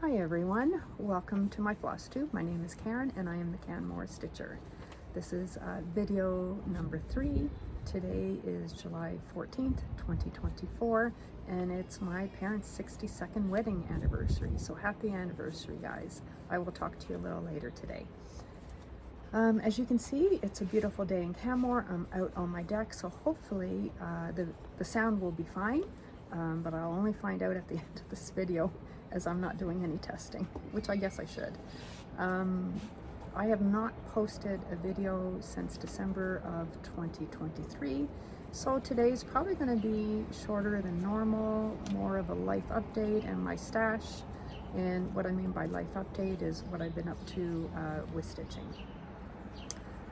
Hi everyone, welcome to my Flosstube. My name is Karen and I am the Canmore Stitcher. This is video number 3. Today is July 14th, 2024, and it's my parents' 62nd wedding anniversary. So happy anniversary, guys. I will talk to you a little later today. As you can see, it's a beautiful day in Canmore. I'm out on my deck, so hopefully the sound will be fine, but I'll only find out at the end of this video, as I'm not doing any testing, which I guess I should. I have not posted a video since December of 2023, so today's probably going to be shorter than normal, more of a life update and my stash. And what I mean by life update is what I've been up to with stitching.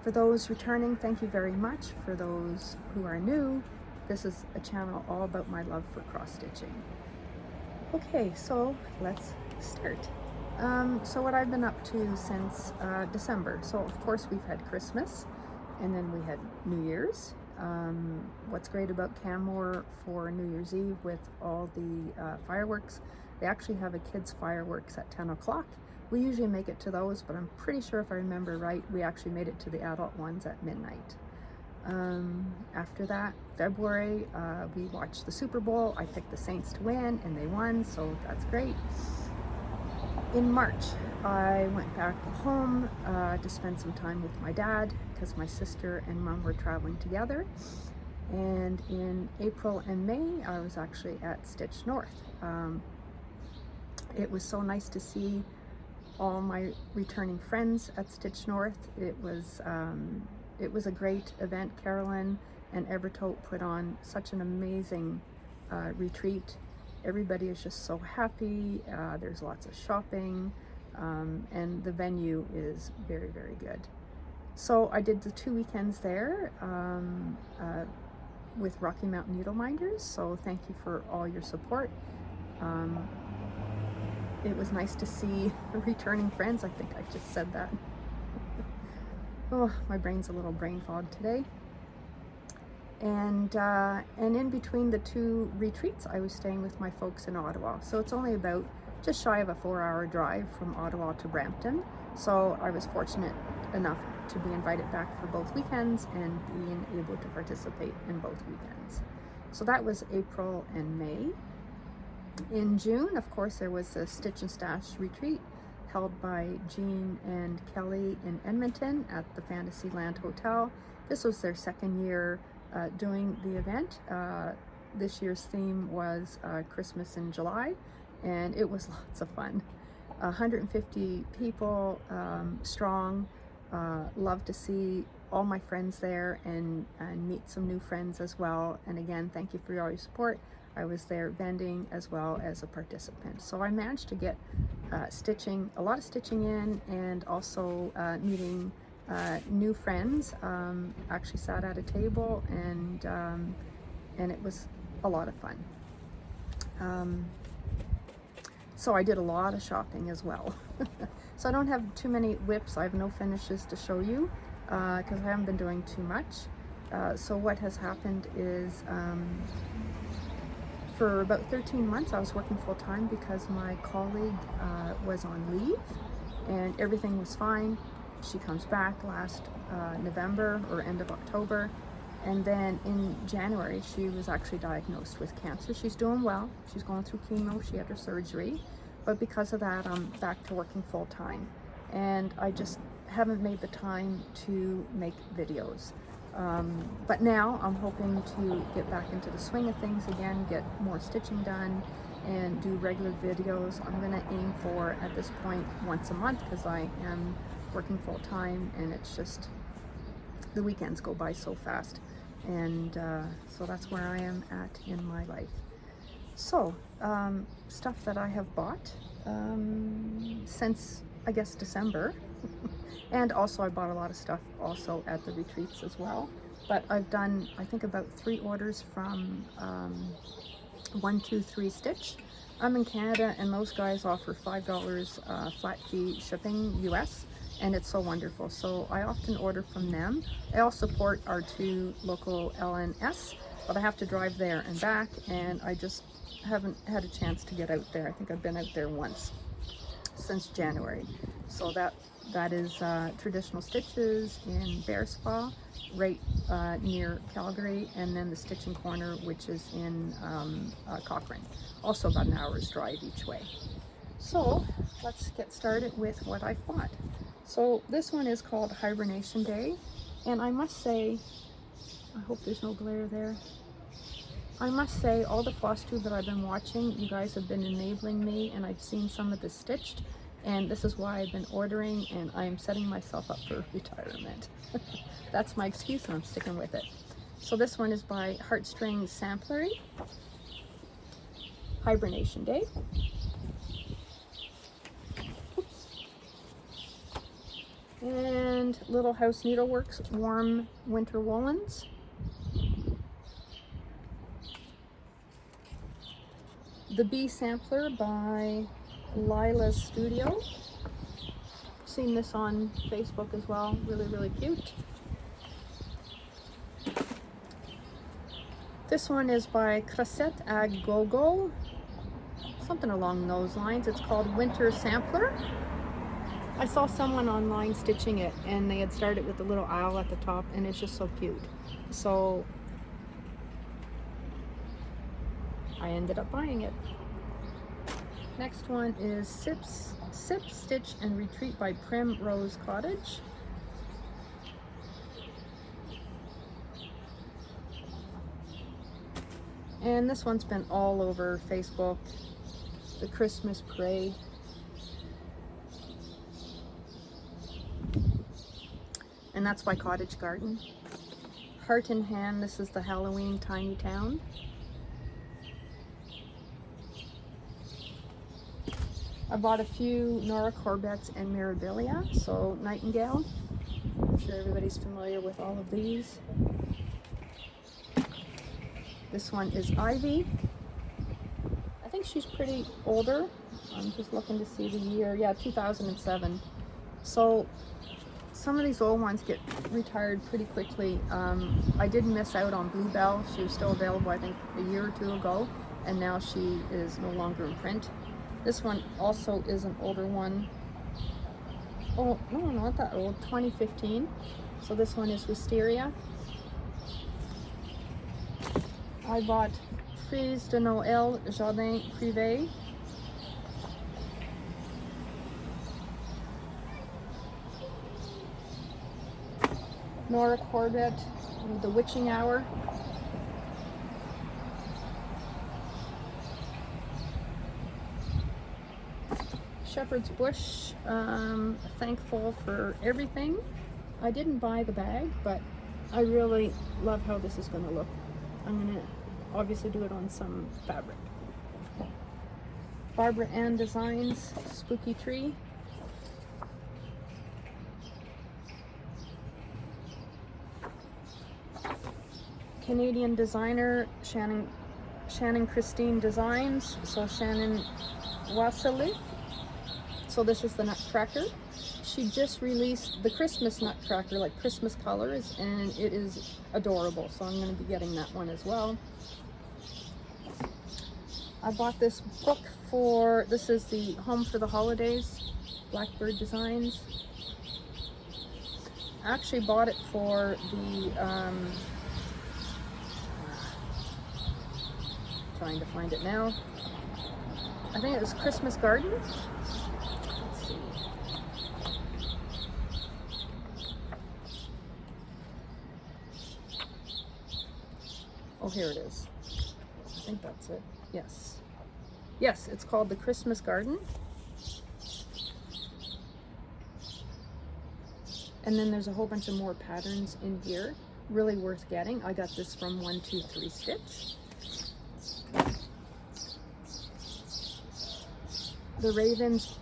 For those returning, thank you very much. For those who are new, this is a channel all about my love for cross stitching. Okay, so let's start. So what I've been up to since December. So of course we've had Christmas and then we had New Year's. What's great about Canmore for New Year's Eve with all the fireworks, they actually have a kids fireworks at 10 o'clock. We usually make it to those, but I'm pretty sure if I remember right, we actually made it to the adult ones at midnight. After that, February, we watched the Super Bowl. I picked the Saints to win and they won, so that's great. In March, I went back home to spend some time with my dad because my sister and mom were traveling together. And in April and May, I was actually at Stitch North. It was so nice to see all my returning friends at Stitch North. It was a great event. Carolyn and Evertote put on such an amazing retreat. Everybody is just so happy. There's lots of shopping, and the venue is very, very good. So I did the 2 weekends there with Rocky Mountain Needle Minders. So thank you for all your support. It was nice to see returning friends. I think I just said that. Oh, my brain's a little brain fog today. And in between the 2 retreats, I was staying with my folks in Ottawa. So it's only about just shy of a 4-hour drive from Ottawa to Brampton. So I was fortunate enough to be invited back for both weekends and being able to participate in both weekends. So that was April and May. In June, of course, there was a Stitch and Stash retreat held by Jean and Kelly in Edmonton at the Fantasyland Hotel. This was their 2nd year doing the event. This year's theme was Christmas in July, and it was lots of fun. 150 people strong. Love to see all my friends there and meet some new friends as well. And again, thank you for all your support. I was there vending as well as a participant. So I managed to get a lot of stitching in, and also meeting new friends. Actually sat at a table and it was a lot of fun. So I did a lot of shopping as well. So I don't have too many whips. I have no finishes to show you because I haven't been doing too much. So what has happened is for about 13 months, I was working full-time because my colleague was on leave and everything was fine. She comes back last November or end of October. And then in January, she was actually diagnosed with cancer. She's doing well. She's going through chemo. She had her surgery. But because of that, I'm back to working full-time. And I just haven't made the time to make videos. But now I'm hoping to get back into the swing of things again, get more stitching done, and do regular videos. I'm going to aim for, at this point, once a month because I am working full-time, and it's just, the weekends go by so fast. And so that's where I am at in my life. So, stuff that I have bought since, I guess, December. And also I bought a lot of stuff also at the retreats as well. But I've done, I think, about 3 orders from 123 Stitch. I'm in Canada and those guys offer $5 flat fee shipping US, and it's so wonderful. So I often order from them. I also support our 2 local LNS, but I have to drive there and back, and I just haven't had a chance to get out there. I think I've been out there once. since January. So that is Traditional Stitches in Bear Spa, right near Calgary, and then the Stitching Corner, which is in Cochrane. Also about an hour's drive each way. So let's get started with what I've bought. So this one is called Hibernation Day, and I must say, I hope there's no glare there. I must say, all the Flosstube that I've been watching, you guys have been enabling me, and I've seen some of this stitched, and this is why I've been ordering, and I am setting myself up for retirement. That's my excuse, and I'm sticking with it. So this one is by Heartstring Samplery, Hibernation Day. And Little House Needleworks Warm Winter Woolens. The Bee Sampler by Lila's Studio. Seen this on Facebook as well. Really, really cute. This one is by Crasette à Gogo. Something along those lines. It's called Winter Sampler. I saw someone online stitching it, and they had started with the little owl at the top, and it's just so cute. So I ended up buying it. Next one is Sip, Stitch and Retreat by Primrose Cottage. And this one's been all over Facebook, the Christmas parade. And that's by Cottage Garden. Heart in Hand, this is the Halloween Tiny Town. I bought a few Nora Corbett's and Mirabilia, so Nightingale. I'm sure everybody's familiar with all of these. This one is Ivy. I think she's pretty older. I'm just looking to see the year. Yeah, 2007. So some of these old ones get retired pretty quickly. I did miss out on Bluebell. She was still available, I think, a year or two ago, and now she is no longer in print. This one also is an older one. Oh, no, not that old, 2015. So this one is Wisteria. I bought Frise de Noël Jardin Privé. Nora Corbett, The Witching Hour. Shepherd's Bush, Thankful for Everything. I didn't buy the bag, but I really love how this is going to look. I'm going to obviously do it on some fabric. Barbara Ann Designs, Spooky Tree. Canadian designer Shannon Christine Designs, so Shannon Wasilif. So this is the Nutcracker. She just released the Christmas Nutcracker, like Christmas colors, and it is adorable. So I'm going to be getting that one as well. I bought this book this is the Home for the Holidays, Blackbird Designs. I actually bought it for the, trying to find it now. I think it was Christmas Garden. Let's see. Oh, here it is. I think that's it. Yes. Yes, it's called the Christmas Garden. And then there's a whole bunch of more patterns in here. Really worth getting. I got this from 123 Stitch. The Ravens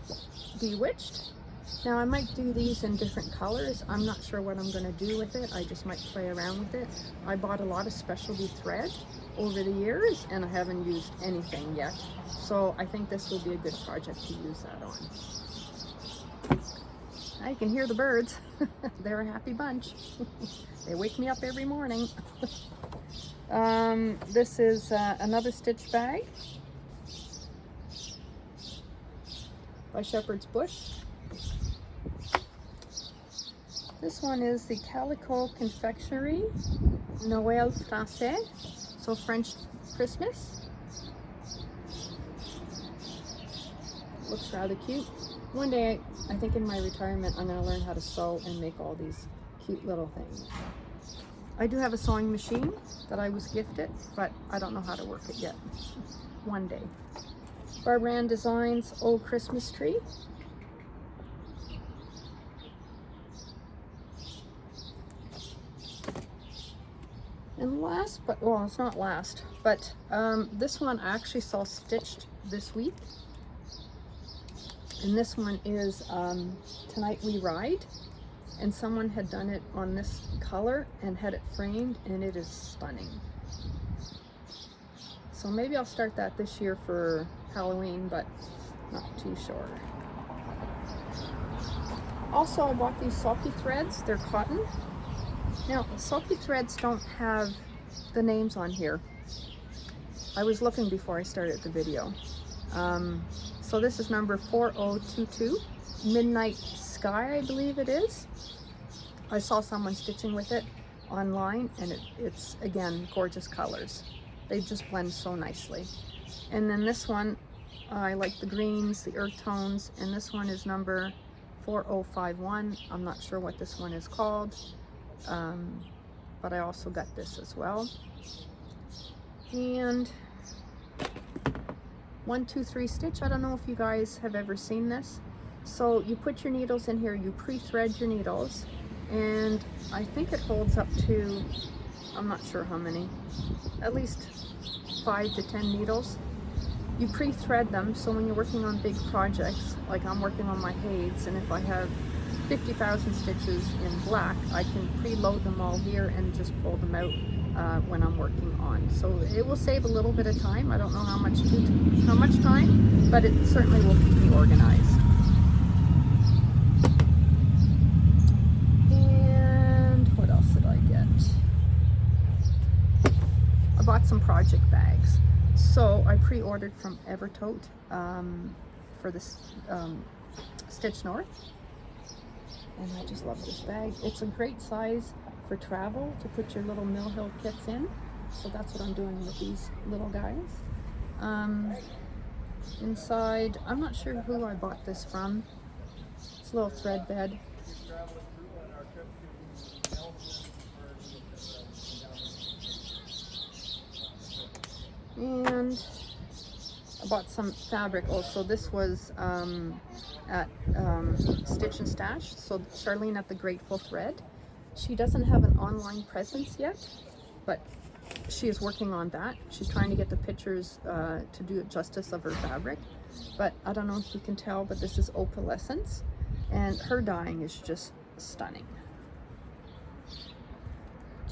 Bewitched. Now I might do these in different colors. I'm not sure what I'm going to do with it. I just might play around with it. I bought a lot of specialty thread over the years and I haven't used anything yet. So I think this will be a good project to use that on. I can hear the birds. They're a happy bunch. They wake me up every morning. This is another stitch bag by Shepherd's Bush. This one is the Calico Confectionery Noël Français, so French Christmas. Looks rather cute. One day, I think in my retirement, I'm going to learn how to sew and make all these cute little things. I do have a sewing machine that I was gifted, but I don't know how to work it yet. One day. Barbara Ann Designs Old Christmas Tree. And last, but well, it's not last, but this one I actually saw stitched this week. And this one is Tonight We Ride. And someone had done it on this color and had it framed, and it is stunning. So maybe I'll start that this year for Halloween, but not too sure. Also, I bought these sulky threads. They're cotton. Now, sulky threads don't have the names on here. I was looking before I started the video. So this is number 4022, Midnight Sky, I believe it is. I saw someone stitching with it online, and it's again, gorgeous colors. They just blend so nicely. And then this one, I like the greens, the earth tones, and this one is number 4051. I'm not sure what this one is called, but I also got this as well. And 1, 2, 3 stitch. I don't know if you guys have ever seen this. So you put your needles in here, you pre-thread your needles, and I think it holds up to, I'm not sure how many, at least 5 to 10 needles. You pre-thread them, so when you're working on big projects, like I'm working on my Hades, and if I have 50,000 stitches in black, I can preload them all here and just pull them out when I'm working on. So it will save a little bit of time. I don't know how much time, but it certainly will keep me organized. And what else did I get? I bought some project bags. So I pre-ordered from Evertote for this Stitch North. And I just love this bag. It's a great size for travel to put your little Mill Hill kits in. So that's what I'm doing with these little guys. Inside, I'm not sure who I bought this from. It's a little thread bed. And I bought some fabric also. This was at Stitch and Stash. So Charlene at the Grateful Thread. She doesn't have an online presence yet, but she is working on that. She's trying to get the pictures to do justice of her fabric. But I don't know if you can tell, but this is opalescence, and her dyeing is just stunning.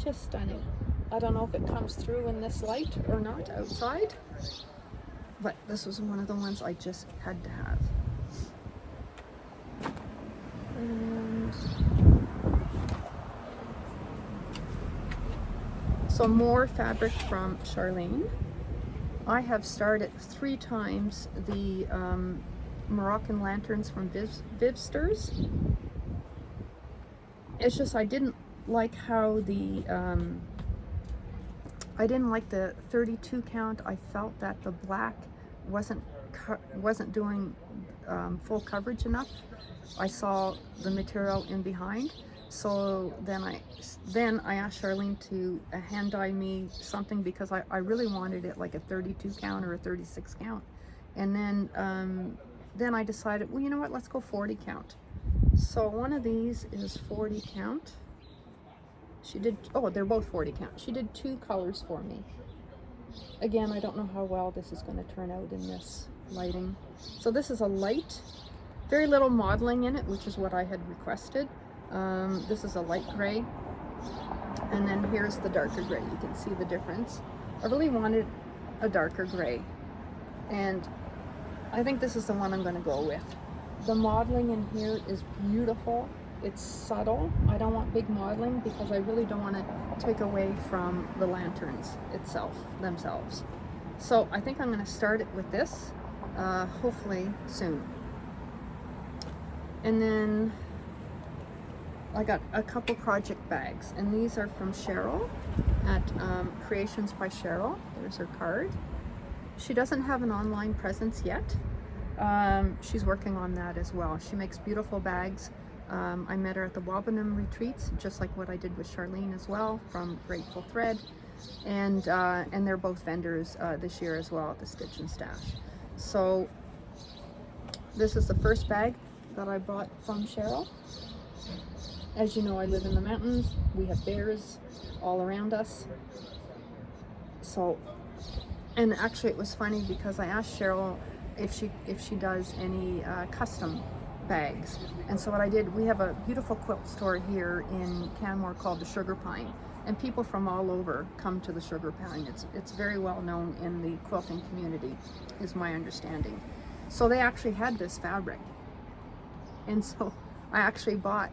Just stunning. I don't know if it comes through in this light or not outside, but this was one of the ones I just had to have. And so more fabric from Charlene. I have started 3 times the Moroccan lanterns from Vivsters. It's just I didn't like how the I didn't like the 32 count. I felt that the black wasn't doing full coverage enough. I saw the material in behind, so then I asked Charlene to hand dye me something, because I really wanted it like a 32 count or a 36 count. And then I decided, well, you know what, let's go 40 count. So one of these is 40 count. She did, oh, they're both 40 count. She did 2 colors for me. Again, I don't know how well this is going to turn out in this lighting. So this is a light, very little modeling in it, which is what I had requested. This is a light gray. And then here's the darker gray. You can see the difference. I really wanted a darker gray, and I think this is the one I'm going to go with. The modeling in here is beautiful. It's subtle. I don't want big modeling because I really don't want to take away from the lanterns themselves. So I think I'm going to start it with this, hopefully soon. And then I got a couple project bags, and these are from Cheryl at Creations by Cheryl. There's her card. She doesn't have an online presence yet. She's working on that as well. She makes beautiful bags. I met her at the Wabanum retreats, just like what I did with Charlene as well from Grateful Thread, and they're both vendors this year as well at the Stitch and Stash. So this is the first bag that I bought from Cheryl. As you know, I live in the mountains. We have bears all around us. So, and actually it was funny because I asked Cheryl if she does any custom bags. And so what I did, we have a beautiful quilt store here in Canmore called the Sugar Pine, and people from all over come to the Sugar Pine. It's very well known in the quilting community, is my understanding. So they actually had this fabric, and so I actually bought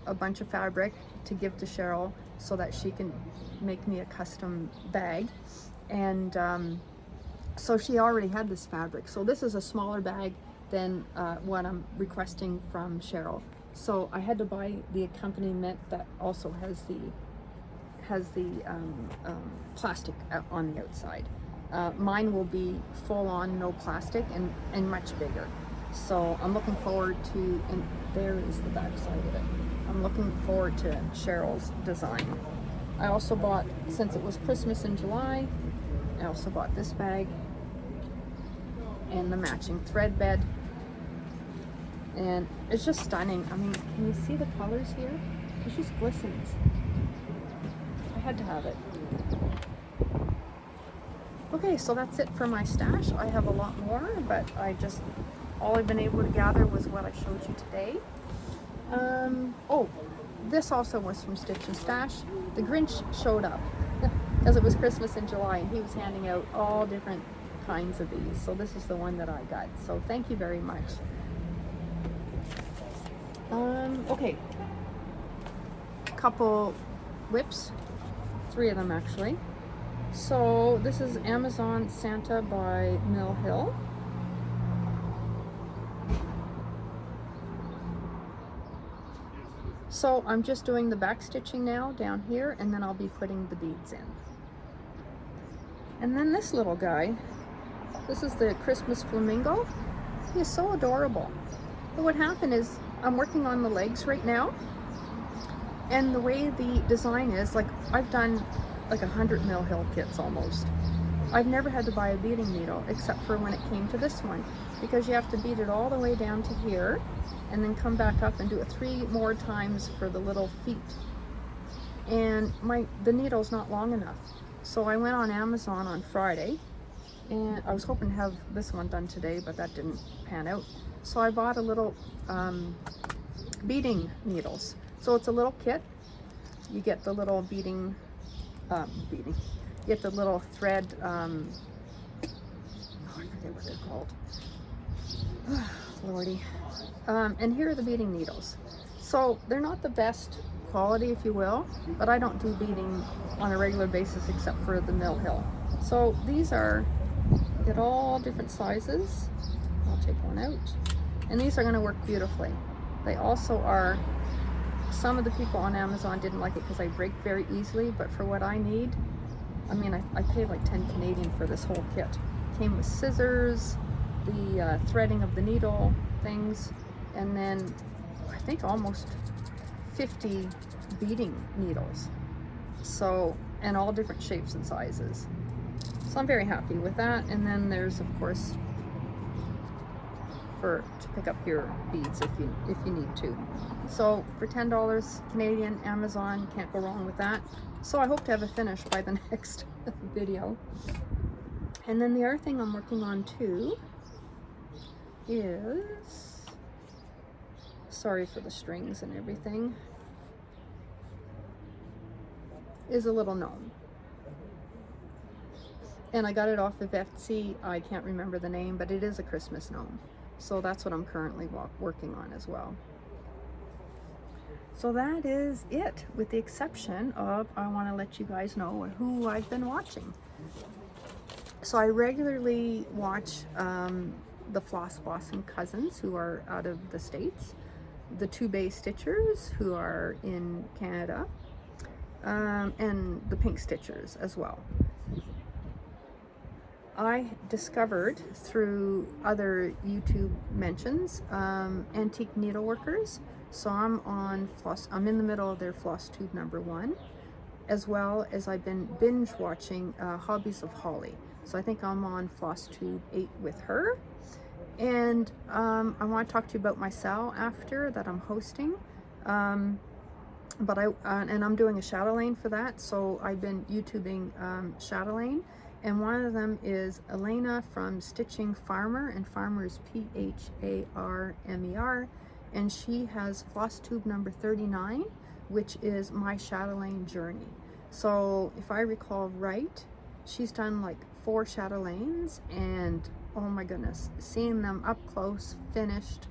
a bunch of fabric to give to Cheryl so that she can make me a custom bag. And so she already had this fabric. So this is a smaller bag than what I'm requesting from Cheryl. So I had to buy the accompaniment that also has the plastic on the outside. Mine will be full on no plastic and much bigger. So I'm looking forward to, and there is the back side of it. I'm looking forward to Cheryl's design. I also bought, since it was Christmas in July, I also bought this bag and the matching thread bed. And it's just stunning. I mean, can you see the colors here? It just glistens. I had to have it. Okay, so that's it for my stash. I have a lot more, but all I've been able to gather was what I showed you today. Oh, this also was from Stitch and Stash. The Grinch showed up because it was Christmas in July, and he was handing out all different kinds of these. So this is the one that I got. So thank you very much. Okay, couple whips, 3 of them actually. So this is Amazon Santa by Mill Hill. So I'm just doing the back stitching now down here, and then I'll be putting the beads in. And then this little guy, this is the Christmas Flamingo. He is so adorable. But what happened is I'm working on the legs right now, and the way the design is, like, I've done like 100 Mill Hill kits almost. I've never had to buy a beading needle except for when it came to this one, because you have to beat it all the way down to here and then come back up and do it 3 more times for the little feet. And the needle's not long enough. So I went on Amazon on Friday, and I was hoping to have this one done today, but that didn't pan out. So I bought a little beading needles. So it's a little kit. You get the little beading, you get the little thread, oh, I forget what they're called. Lordy. And here are the beading needles. So they're not the best quality, if you will, but I don't do beading on a regular basis except for the Mill Hill. So these are, get all different sizes. I'll take one out. And these are going to work beautifully. They also are, some of the people on Amazon didn't like it because I break very easily, but for what I need, I mean, I paid like 10 Canadian for this whole kit. Came with scissors, the threading of the needle things, and then I think almost 50 beading needles. So, and all different shapes and sizes. So I'm very happy with that. And then there's, of course, to pick up your beads if you need to. So for $10 Canadian, Amazon, can't go wrong with that. So I hope to have it finished by the next video. And then the other thing I'm working on too is, sorry for the strings and everything, is a little gnome. And I got it off of Etsy. I can't remember the name, but it is a Christmas gnome. So that's what I'm currently working on as well. So that is it, with the exception of, I want to let you guys know who I've been watching. So I regularly watch the Floss Blossom cousins who are out of the States. the 2-Bay Stitchers who are in Canada, and the Pink Stitchers as well. I discovered through other YouTube mentions antique needleworkers, so I'm in the middle of their Flosstube #1, as well as I've been binge watching Hobbies of Holly. So I think I'm on Flosstube 8 with her. And I want to talk to you about my SAL after that I'm hosting. And I'm doing a chatelaine for that, so I've been YouTubing chatelaine. And one of them is Elena from Stitching Farmer, and Farmer is P-H-A-R-M-E-R, and she has Flosstube #39, which is my chatelaine journey. So if I recall right, she's done like 4 chatelaines, and oh my goodness, seeing them up close, finished,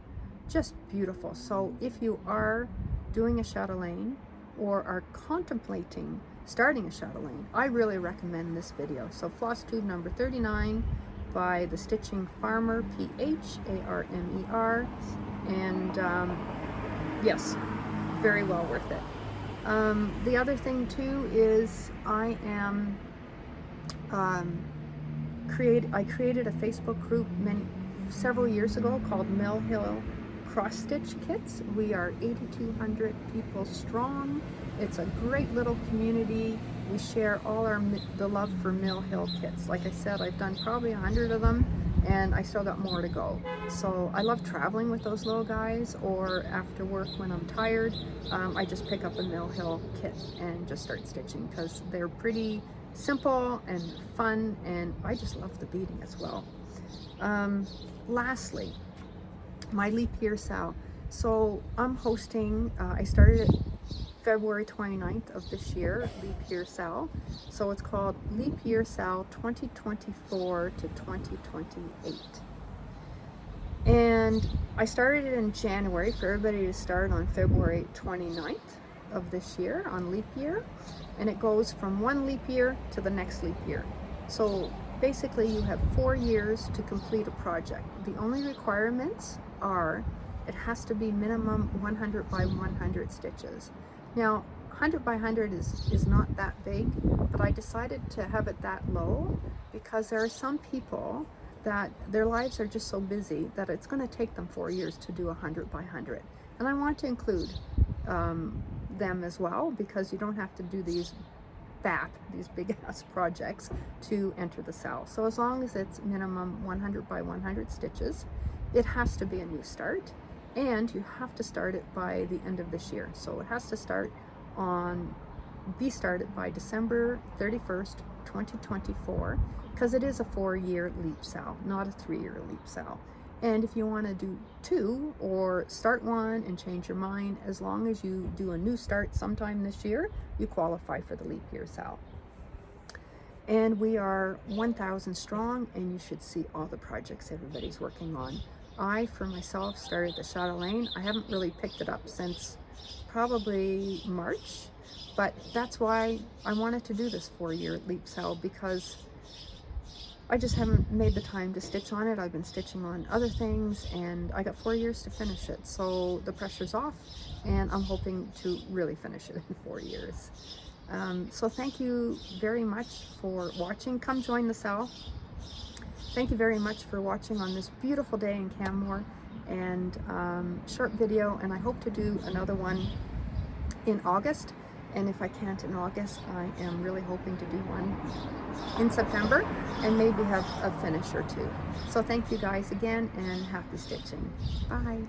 just beautiful. So if you are doing a chatelaine or are contemplating starting a chatelaine, I really recommend this video. So Flosstube #39 by the Stitching Farmer, P-H-A-R-M-E-R, and yes, very well worth it. The other thing too is I created a Facebook group several years ago called Mill Hill Cross Stitch Kits. We are 8,200 people strong. It's a great little community. We share all the love for Mill Hill kits. Like I said, I've done probably 100 of them, and I still got more to go. So I love traveling with those little guys, or after work when I'm tired, I just pick up a Mill Hill kit and just start stitching, because they're pretty simple and fun, and I just love the beading as well. Lastly, my leap year SAL. So I'm hosting, I started it February 29th of this year, Leap Year SAL. So it's called Leap Year SAL 2024 to 2028. And I started it in January for everybody to start on February 29th of this year on leap year. And it goes from one leap year to the next leap year. So basically you have 4 years to complete a project. The only requirements are it has to be minimum 100 by 100 stitches. Now 100 by 100 is not that big, but I decided to have it that low because there are some people that their lives are just so busy that it's going to take them 4 years to do 100 by 100. And I want to include them as well, because you don't have to do these big ass projects to enter the SAL. So as long as it's minimum 100 by 100 stitches, it has to be a new start, and you have to start it by the end of this year. So it has to be started by December 31st, 2024, because it is a 4-year leap SAL, not a 3-year leap SAL. And if you want to do 2 or start 1 and change your mind, as long as you do a new start sometime this year, you qualify for the leap year SAL. And we are 1,000 strong, and you should see all the projects everybody's working on. I, for myself, started the chatelaine. I haven't really picked it up since probably March, but that's why I wanted to do this 4-year leap SAL, because I just haven't made the time to stitch on it. I've been stitching on other things, and I got 4 years to finish it. So the pressure's off, and I'm hoping to really finish it in 4 years. So thank you very much for watching. Come join the SAL. Thank you very much for watching on this beautiful day in Canmore, and short video, and I hope to do another one in August. And if I can't in August, I am really hoping to do one in September and maybe have a finish or 2. So thank you guys again, and happy stitching. Bye.